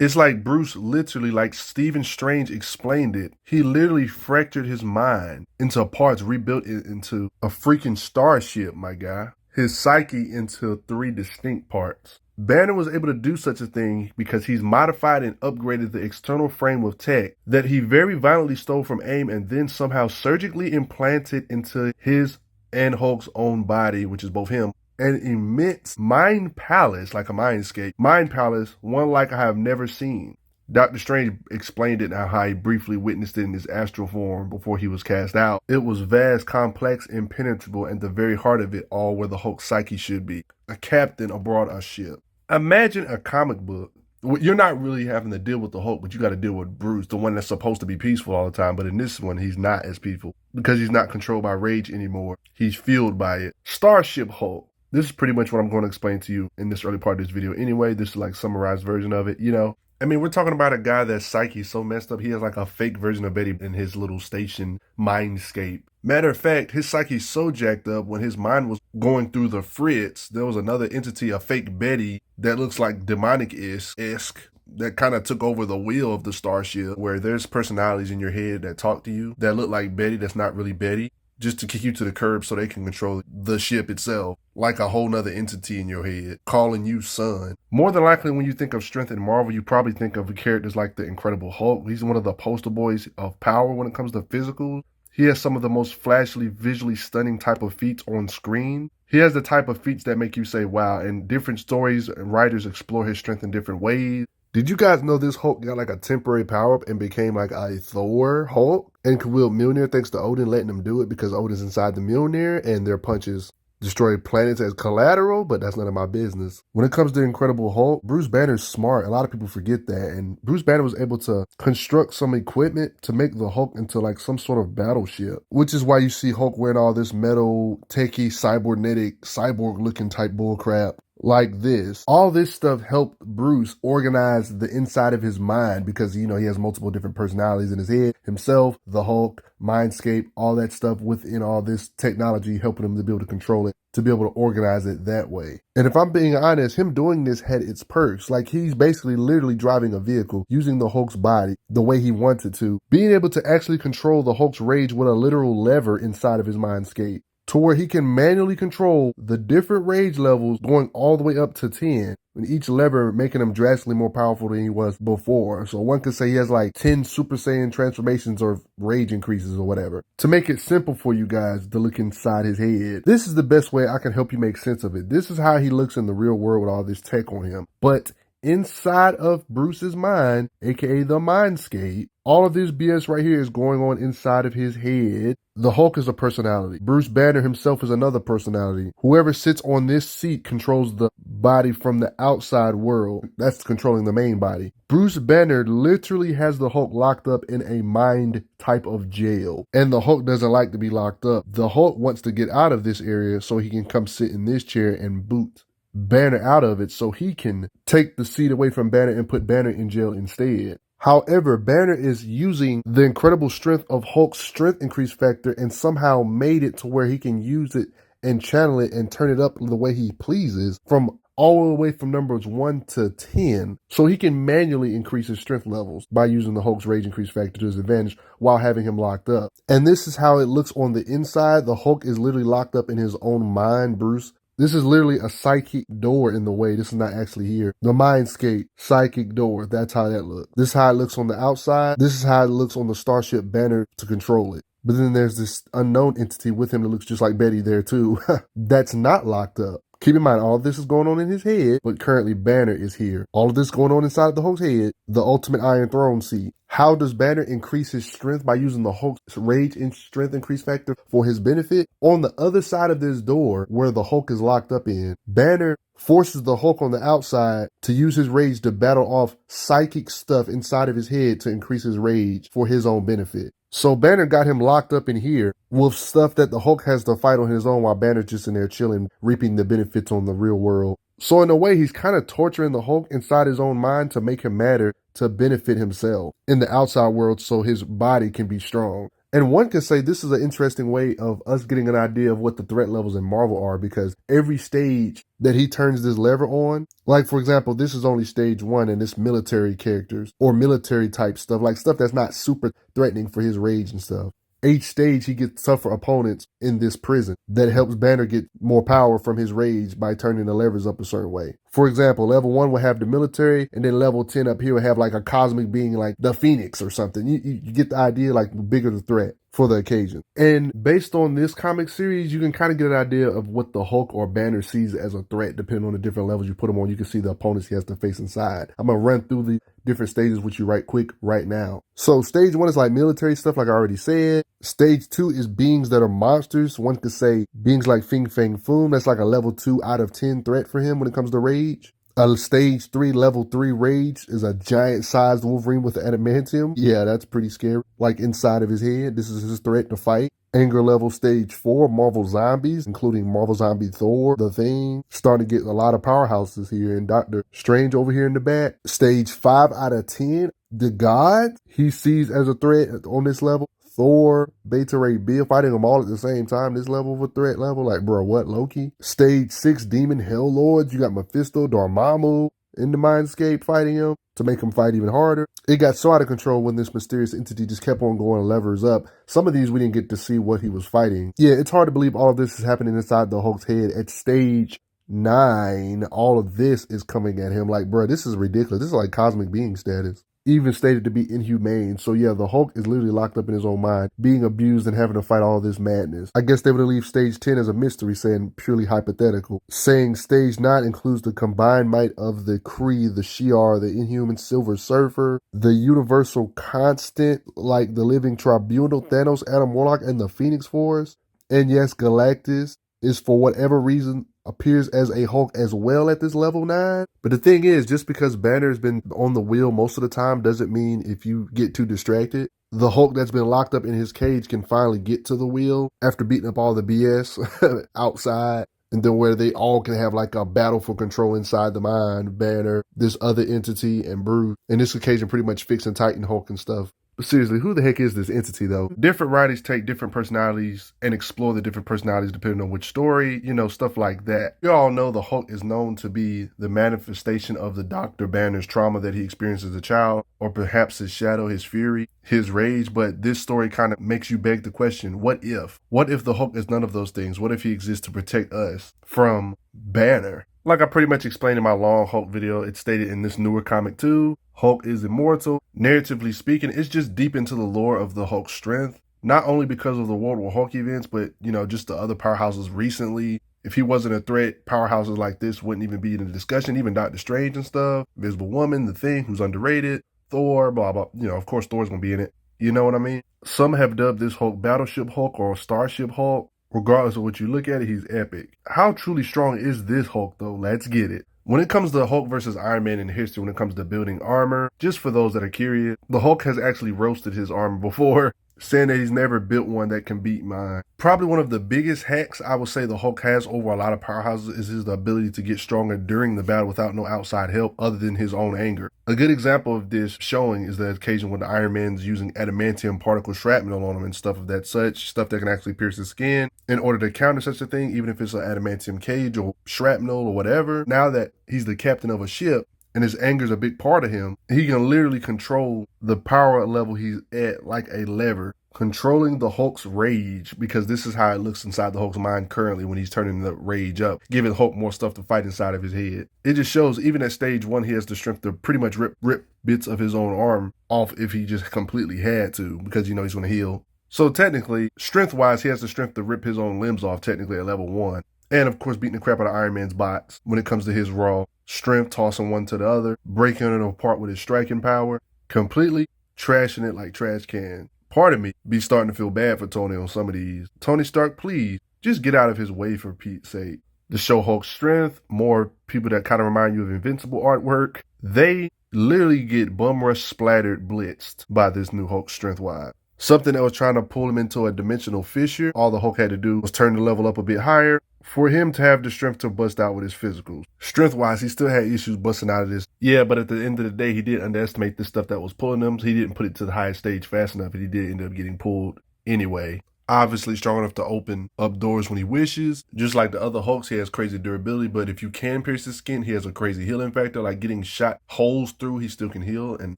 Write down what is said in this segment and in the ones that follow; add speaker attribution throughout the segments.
Speaker 1: It's like Bruce literally, like Stephen Strange explained it, he literally fractured his mind into parts, rebuilt it into a freaking starship, my guy. His psyche into three distinct parts. Banner was able to do such a thing because he's modified and upgraded the external frame of tech that he very violently stole from AIM and then somehow surgically implanted into his and Hulk's own body, which is both him, an immense mind palace, like a mindscape. Mind palace, one like I have never seen. Doctor Strange explained it how he briefly witnessed it in his astral form before he was cast out. It was vast, complex, impenetrable, and the very heart of it all where the Hulk psyche should be. A captain aboard a ship. Imagine a comic book. You're not really having to deal with the Hulk, but you got to deal with Bruce, the one that's supposed to be peaceful all the time. But in this one, he's not as peaceful because he's not controlled by rage anymore. He's fueled by it. Starship Hulk. This is pretty much what I'm going to explain to you in this early part of this video anyway. This is like summarized version of it, you know. I mean, we're talking about a guy that's psyche so messed up, he has like a fake version of Betty in his little station mindscape. Matter of fact, his psyche's so jacked up, when his mind was going through the fritz, there was another entity, a fake Betty, that looks like demonic-esque, that kind of took over the wheel of the starship, where there's personalities in your head that talk to you that look like Betty that's not really Betty, just to kick you to the curb so they can control the ship itself, like a whole nother entity in your head, calling you son. More than likely, when you think of strength in Marvel, you probably think of characters like the Incredible Hulk. He's one of the poster boys of power when it comes to physical. He has some of the most flashily, visually stunning type of feats on screen. He has the type of feats that make you say, wow, and different stories and writers explore his strength in different ways. Did you guys know this Hulk got like a temporary power-up and became like a Thor Hulk and could wield Mjolnir thanks to Odin letting him do it because Odin's inside the Mjolnir and their punches destroy planets as collateral, but that's none of my business. When it comes to Incredible Hulk, Bruce Banner's smart. A lot of people forget that. And Bruce Banner was able to construct some equipment to make the Hulk into like some sort of battleship, which is why you see Hulk wearing all this metal, techie, cybernetic, cyborg-looking type bullcrap like this. All this stuff helped Bruce organize the inside of his mind because, you know, he has multiple different personalities in his head. Himself, the Hulk, Mindscape, all that stuff within all this technology helping him to be able to control it, to be able to organize it that way. And if I'm being honest, him doing this had its perks. Like, he's basically literally driving a vehicle using the Hulk's body the way he wanted to, being able to actually control the Hulk's rage with a literal lever inside of his Mindscape, to where he can manually control the different rage levels going all the way up to 10, and each lever making him drastically more powerful than he was before. So one could say he has like 10 Super Saiyan transformations or rage increases or whatever. To make it simple for you guys to look inside his head, this is the best way I can help you make sense of it. This is how he looks in the real world with all this tech on him. But inside of Bruce's mind, aka the Mindscape, all of this BS right here is going on inside of his head. The Hulk is a personality. Bruce Banner himself is another personality. Whoever sits on this seat controls the body from the outside world. That's controlling the main body. Bruce Banner literally has the Hulk locked up in a mind type of jail. And the Hulk doesn't like to be locked up. The Hulk wants to get out of this area so he can come sit in this chair and boot Banner out of it so he can take the seat away from Banner and put Banner in jail instead. However, Banner is using the incredible strength of Hulk's strength increase factor and somehow made it to where he can use it and channel it and turn it up the way he pleases from all the way from numbers 1 to 10. So he can manually increase his strength levels by using the Hulk's rage increase factor to his advantage while having him locked up. And this is how it looks on the inside. The Hulk is literally locked up in his own mind, Bruce. This is literally a psychic door in the way. This is not actually here. The Mindscape psychic door. That's how that looks. This is how it looks on the outside. This is how it looks on the Starship Banner to control it. But then there's this unknown entity with him that looks just like Betty there too. That's not locked up. Keep in mind, all of this is going on in his head, but currently Banner is here. All of this going on inside the Hulk's head, the ultimate Iron Throne seat. How does Banner increase his strength? By using the Hulk's rage and strength increase factor for his benefit. On the other side of this door, where the Hulk is locked up in, Banner forces the Hulk on the outside to use his rage to battle off psychic stuff inside of his head to increase his rage for his own benefit. So Banner got him locked up in here with stuff that the Hulk has to fight on his own while Banner's just in there chilling, reaping the benefits on the real world. So in a way, he's kind of torturing the Hulk inside his own mind to make him matter, to benefit himself in the outside world so his body can be strong. And one could say this is an interesting way of us getting an idea of what the threat levels in Marvel are, because every stage that he turns this lever on, like for example, this is only stage 1 and it's military characters or military type stuff, like stuff that's not super threatening for his rage and stuff. Each stage he gets tougher opponents in this prison that helps Banner get more power from his rage by turning the levers up a certain way. For example, level 1 will have the military, and then level 10 up here will have like a cosmic being like the Phoenix or something. You get the idea, like the bigger the threat for the occasion. And based on this comic series, you can kind of get an idea of what the Hulk or Banner sees as a threat, depending on the different levels you put him on. You can see the opponents he has to face inside. I'm going to run through the different stages with you right quick right now. So stage 1 is like military stuff, like I already said. Stage 2 is beings that are monsters. One could say beings like Fing Fang Foom. That's like a level 2 out of 10 threat for him when it comes to rage. Stage 3, level 3 rage is a giant sized Wolverine with adamantium. Yeah, that's pretty scary. Like inside of his head, this is his threat to fight. Anger level stage 4, Marvel Zombies, including Marvel Zombie Thor, The Thing. Starting to get a lot of powerhouses here, and Doctor Strange over here in the back. Stage 5 out of 10, the God he sees as a threat on this level. Thor, Beta Ray Bill, fighting them all at the same time. This level of a threat level, like, bro, what, Loki? Stage 6, Demon Hell Lords. You got Mephisto, Dormammu in the Mindscape fighting him to make him fight even harder. It got so out of control when this mysterious entity just kept on going levers up. Some of these we didn't get to see what he was fighting. Yeah, it's hard to believe all of this is happening inside the Hulk's head. At stage 9, all of this is coming at him. Like, bro, this is ridiculous. This is like cosmic being status. Even stated to be inhumane. So yeah, the Hulk is literally locked up in his own mind, being abused and having to fight all this madness. I guess they would leave stage 10 as a mystery, saying purely hypothetical. Saying stage 9 includes the combined might of the Kree, the Shi'ar, the Inhuman Silver Surfer, the Universal Constant, like the Living Tribunal, Thanos, Adam Warlock, and the Phoenix Force. And yes, Galactus is for whatever reason appears as a Hulk as well at this level 9. But the thing is, just because Banner's been on the wheel most of the time doesn't mean if you get too distracted, the Hulk that's been locked up in his cage can finally get to the wheel after beating up all the BS outside. And then where they all can have like a battle for control inside the mind, Banner, this other entity, and Bruce. And this occasion pretty much fixing Titan Hulk and stuff. But seriously, who the heck is this entity though? Different writers take different personalities and explore the different personalities depending on which story, stuff like that. You all know the Hulk is known to be the manifestation of the Dr. Banner's trauma that he experienced as a child, or perhaps his shadow, his fury, his rage. But this story kind of makes you beg the question, what if? What if the Hulk is none of those things? What if he exists to protect us from Banner? Like I pretty much explained in my long Hulk video, it's stated in this newer comic too. Hulk is immortal. Narratively speaking, it's just deep into the lore of the Hulk's strength. Not only because of the World War Hulk events, but, just the other powerhouses recently. If he wasn't a threat, powerhouses like this wouldn't even be in the discussion. Even Doctor Strange and stuff. Invisible Woman, The Thing, who's underrated. Thor, blah, blah. Of course Thor's going to be in it. You know what I mean? Some have dubbed this Hulk Battleship Hulk or Starship Hulk. Regardless of what you look at it, he's epic. How truly strong is this Hulk, though? Let's get it. When it comes to Hulk versus Iron Man in history, when it comes to building armor, just for those that are curious, the Hulk has actually roasted his armor before, saying that he's never built one that can beat mine. Probably one of the biggest hacks I would say the Hulk has over a lot of powerhouses is his ability to get stronger during the battle without no outside help other than his own anger. A good example of this showing is the occasion when the Iron Man's using adamantium particle shrapnel on him and stuff of that such, stuff that can actually pierce his skin in order to counter such a thing, even if it's an adamantium cage or shrapnel or whatever. Now that he's the captain of a ship, and his anger is a big part of him, he can literally control the power level he's at like a lever, controlling the Hulk's rage, because this is how it looks inside the Hulk's mind currently when he's turning the rage up, giving Hulk more stuff to fight inside of his head. It just shows even at stage 1, he has the strength to pretty much rip bits of his own arm off if he just completely had to, because he's going to heal. So technically, strength-wise, he has the strength to rip his own limbs off technically at level 1. And of course, beating the crap out of Iron Man's bots when it comes to his raw strength, tossing one to the other, breaking it apart with his striking power, completely trashing it like trash can. Part of me be starting to feel bad for Tony on some of these. Tony Stark, please, just get out of his way for Pete's sake. To show Hulk's strength, more people that kind of remind you of Invincible artwork, they literally get bum rush splattered blitzed by this new Hulk strength-wise. Something that was trying to pull him into a dimensional fissure. All the Hulk had to do was turn the level up a bit higher for him to have the strength to bust out with his physicals. Strength-wise, he still had issues busting out of this. Yeah, but at the end of the day, he did underestimate the stuff that was pulling him. So he didn't put it to the highest stage fast enough, and he did end up getting pulled. anyway. Obviously strong enough to open up doors when he wishes. Just like the other Hulks, he has crazy durability, but if you can pierce his skin, he has a crazy healing factor, like getting shot holes through, he still can heal and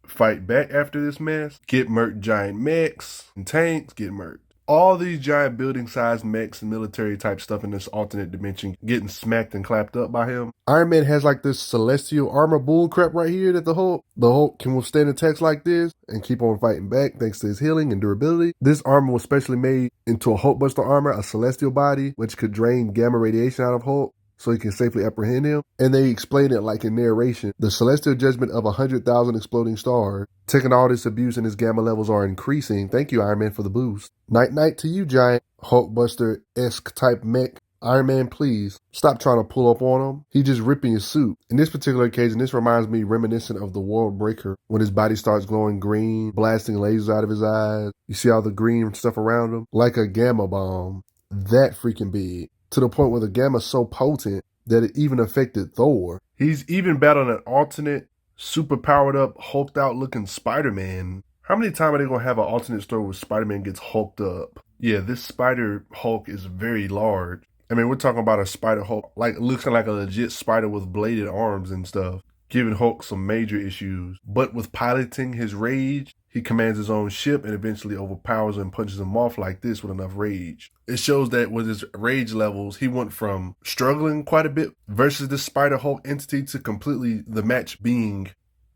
Speaker 1: fight back after this mess. Get murked giant mechs and tanks, get murked. All these giant building-sized mechs and military type stuff in this alternate dimension getting smacked and clapped up by him. Iron Man has like this celestial armor bullcrap right here that the Hulk can withstand attacks like this and keep on fighting back thanks to his healing and durability. This armor was specially made into a Hulkbuster armor, a celestial body, which could drain gamma radiation out of Hulk, so he can safely apprehend him. And they explain it like in narration. The celestial judgment of 100,000 exploding stars. Taking all this abuse and his gamma levels are increasing. Thank you, Iron Man, for the boost. Night-night to you, giant Hulkbuster-esque type mech. Iron Man, please, stop trying to pull up on him. He's just ripping your suit. In this particular occasion, this reminds me reminiscent of the World Breaker, when his body starts glowing green, blasting lasers out of his eyes. You see all the green stuff around him? Like a gamma bomb. That freaking big. To the point where the gamma's so potent that it even affected Thor. He's even battling an alternate, super powered up, hulked out looking Spider-Man. How many times are they going to have an alternate story where Spider-Man gets hulked up? Yeah, this Spider Hulk is very large. I mean, we're talking about a Spider Hulk, like looking like a legit spider with bladed arms and stuff, giving Hulk some major issues. But with piloting his rage, he commands his own ship and eventually overpowers and punches him off like this with enough rage. It shows that with his rage levels, he went from struggling quite a bit versus this Spider Hulk entity to completely the match being,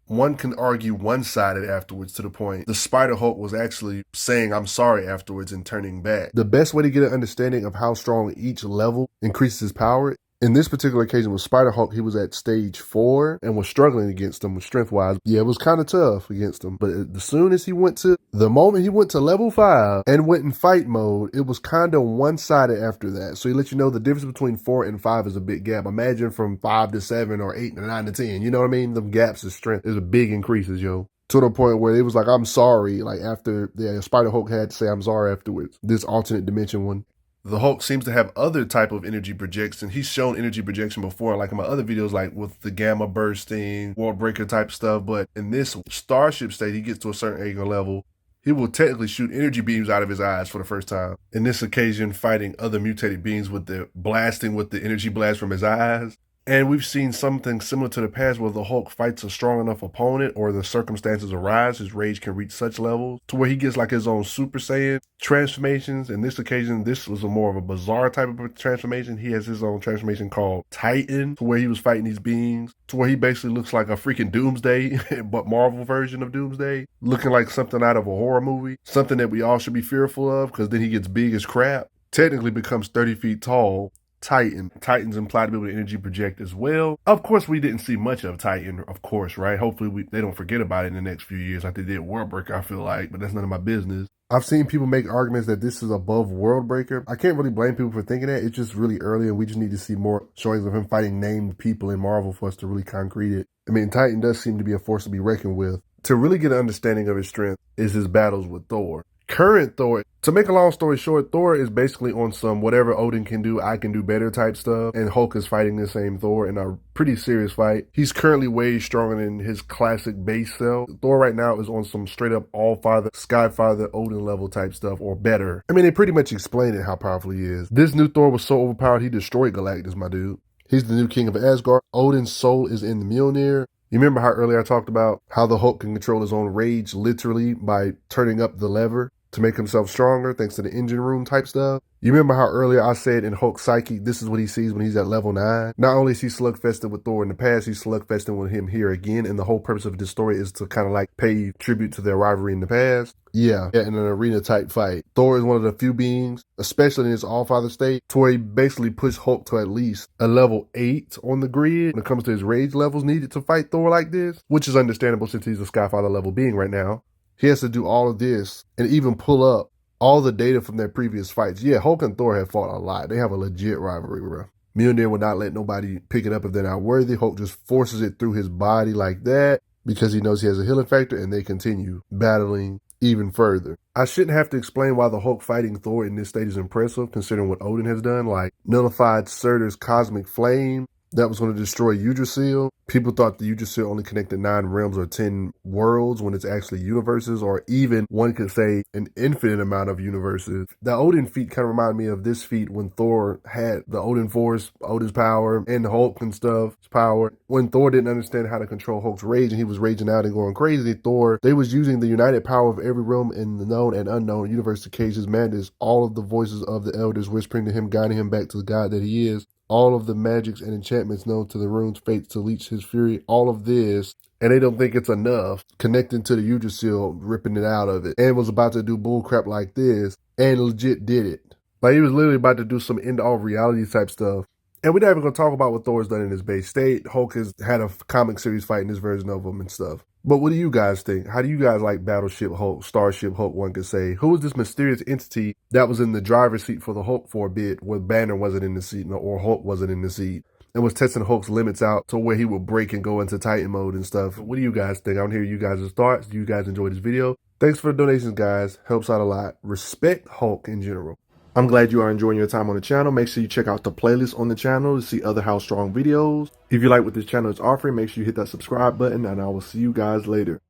Speaker 1: one can argue, one-sided afterwards, to the point the Spider Hulk was actually saying I'm sorry afterwards and turning back. The best way to get an understanding of how strong each level increases his power, in this particular occasion with Spider Hulk, he was at stage 4 and was struggling against him with strength-wise. Yeah, it was kind of tough against him. But the moment he went to level 5 and went in fight mode, it was kind of one-sided after that. So he let you know the difference between 4 and 5 is a big gap. Imagine from 5 to 7 or 8 to 9 to 10. You know what I mean? Them gaps of strength is a big increases, yo. To the point where it was like, I'm sorry. Like after the Spider Hulk had to say I'm sorry afterwards. This alternate dimension one. The Hulk seems to have other type of energy projection. He's shown energy projection before, like in my other videos, like with the gamma bursting, World Breaker type stuff. But in this Starship state, he gets to a certain angle level. He will technically shoot energy beams out of his eyes for the first time. In this occasion, fighting other mutated beings with the blasting with the energy blast from his eyes. And we've seen something similar to the past where the Hulk fights a strong enough opponent or the circumstances arise, his rage can reach such levels to where he gets like his own Super Saiyan transformations. In this occasion, this was a more of a bizarre type of transformation. He has his own transformation called Titan, to where he was fighting these beings, to where he basically looks like a freaking Doomsday, but Marvel version of Doomsday, looking like something out of a horror movie, something that we all should be fearful of, because then he gets big as crap, technically becomes 30 feet tall. Titans implied to be able to energy project as well. Of course, we didn't see much of Titan, of course, right? Hopefully they don't forget about it in the next few years like they did World Breaker, I feel like, but that's none of my business. I've seen people make arguments that this is above World Breaker. I can't really blame people for thinking that. It's just really early and we just need to see more showings of him fighting named people in Marvel for us to really concrete it. I mean, Titan does seem to be a force to be reckoned with. To really get an understanding of his strength is his battles with Thor. Current Thor, to make a long story short, Thor is basically on some whatever Odin can do, I can do better type stuff. And Hulk is fighting the same Thor in a pretty serious fight. He's currently way stronger than his classic base self. Thor right now is on some straight up All-Father, Skyfather, Odin level type stuff or better. I mean, they pretty much explain it how powerful he is. This new Thor was so overpowered, he destroyed Galactus, my dude. He's the new king of Asgard. Odin's soul is in the Mjolnir. You remember how earlier I talked about how the Hulk can control his own rage literally by turning up the lever to make himself stronger thanks to the engine room type stuff? You remember how earlier I said in Hulk's psyche, this is what he sees when he's at level 9? Not only is he slugfested with Thor in the past, he's slugfesting with him here again. And the whole purpose of this story is to kind of like pay tribute to their rivalry in the past. Yeah, in an arena type fight. Thor is one of the few beings, especially in his All-Father state, to where he basically pushed Hulk to at least a level 8 on the grid when it comes to his rage levels needed to fight Thor like this, which is understandable since he's a Skyfather level being right now. He has to do all of this and even pull up all the data from their previous fights. Yeah, Hulk and Thor have fought a lot. They have a legit rivalry, bro. Mjolnir will not let nobody pick it up if they're not worthy. Hulk just forces it through his body like that because he knows he has a healing factor, and they continue battling even further. I shouldn't have to explain why the Hulk fighting Thor in this state is impressive, considering what Odin has done, like nullified Surtur's cosmic flame. that was going to destroy Yggdrasil. People thought the Yggdrasil only connected 9 realms or 10 worlds when it's actually universes, or even one could say an infinite amount of universes. The Odin feat kind of reminded me of this feat when Thor had the Odin Force, Odin's power, and Hulk and stuff's power. When Thor didn't understand how to control Hulk's rage and he was raging out and going crazy, they was using the united power of every realm in the known and unknown universe to cage his madness. All of the voices of the elders whispering to him, guiding him back to the god that he is. All of the magics and enchantments known to the runes, fates to leech his fury, all of this, and they don't think it's enough, connecting to the Yggdrasil, ripping it out of it, and was about to do bullcrap like this, and legit did it. Like, he was literally about to do some end-all reality type stuff. And we're not even going to talk about what Thor's done in his base state. Hulk has had a comic series fighting this version of him and stuff. But what do you guys think? How do you guys like Battleship Hulk, Starship Hulk, one could say? Who was this mysterious entity that was in the driver's seat for the Hulk for a bit, where Banner wasn't in the seat or Hulk wasn't in the seat, and was testing Hulk's limits out to where he would break and go into Titan mode and stuff? What do you guys think? I want to hear you guys' thoughts. Do you guys enjoy this video? Thanks for the donations, guys. Helps out a lot. Respect Hulk in general. I'm glad you are enjoying your time on the channel. Make sure you check out the playlist on the channel to see other How Strong videos. If you like what this channel is offering, make sure you hit that subscribe button, and I will see you guys later.